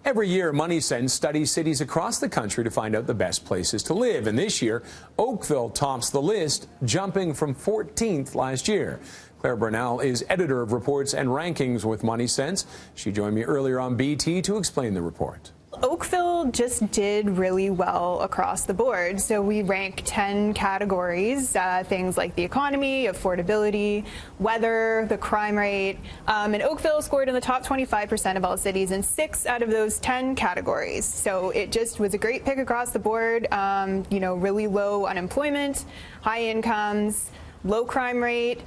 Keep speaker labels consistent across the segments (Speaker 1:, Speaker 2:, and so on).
Speaker 1: Every year, MoneySense studies cities across the country to find out the best places to live. And this year, Oakville tops the list, jumping from 14th last year. Claire Burnell is editor of reports and rankings with MoneySense. She joined me earlier on BT to explain the report.
Speaker 2: Oakville just did really well across the board. So we rank 10 categories, things like the economy, affordability, weather, the crime rate. And Oakville scored in the top 25% of all cities in 6 out of those 10 categories. So it just was a great pick across the board. Really low unemployment, high incomes, low crime rate.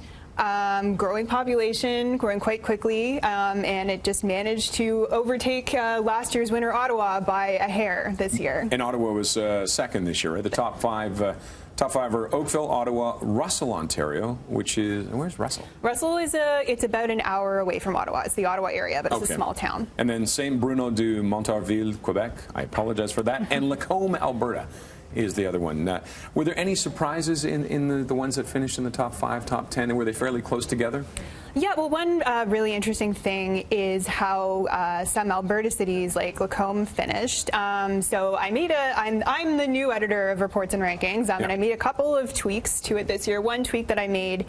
Speaker 2: Growing population, growing quite quickly, and it just managed to overtake last year's winner, Ottawa, by a hair this year.
Speaker 1: And Ottawa was second this year, right? The top five are Oakville, Ottawa, Russell, Ontario, which is, where's Russell?
Speaker 2: Russell is it's about an hour away from Ottawa. It's the Ottawa area, but it's a small town.
Speaker 1: And then Saint-Bruno du Montarville, Quebec. I apologize for that. And Lacombe, Alberta is the other one. Were there any surprises in the ones that finished in the top 5, top 10, and were they fairly close together?
Speaker 2: Yeah, well, one really interesting thing is how some Alberta cities like Lacombe finished. So I'm the new editor of reports and rankings, and I made a couple of tweaks to it this year. One tweak that I made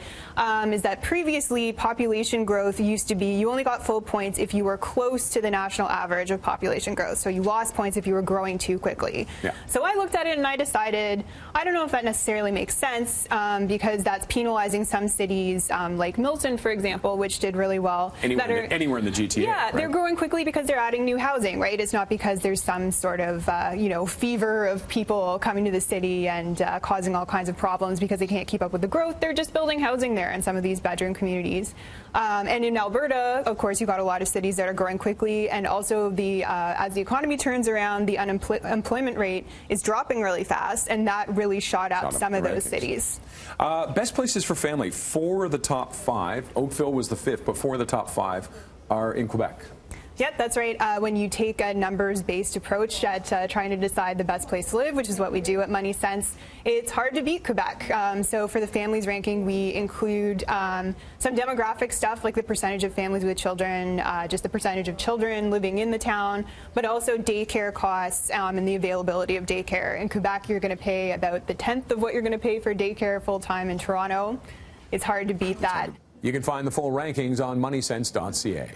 Speaker 2: is that previously population growth used to be you only got full points if you were close to the national average of population growth. So you lost points if you were growing too quickly. Yeah. So I looked at it and I decided I don't know if that necessarily makes sense because that's penalizing some cities like Milton, for example, which did really well.
Speaker 1: Anywhere in the GTA.
Speaker 2: Yeah,
Speaker 1: right?
Speaker 2: They're growing quickly because they're adding new housing, right? It's not because there's some sort of, fever of people coming to the city and causing all kinds of problems because they can't keep up with the growth. They're just building housing there in some of these bedroom communities. And in Alberta, of course, you've got a lot of cities that are growing quickly, and also as the economy turns around, the unemployment rate is dropping really fast, and that really shot up some of those cities.
Speaker 1: Best places for family. 4 of the top 5. Oakville was the 5th, but 4 of the top 5 are in Quebec.
Speaker 2: Yep, that's right. When you take a numbers-based approach at trying to decide the best place to live, which is what we do at MoneySense, it's hard to beat Quebec. So for the families ranking, we include some demographic stuff like the percentage of families with children, just the percentage of children living in the town, but also daycare costs and the availability of daycare. In Quebec, you're going to pay about the 10th of what you're going to pay for daycare full-time in Toronto. It's hard to beat that.
Speaker 1: You can find the full rankings on moneysense.ca.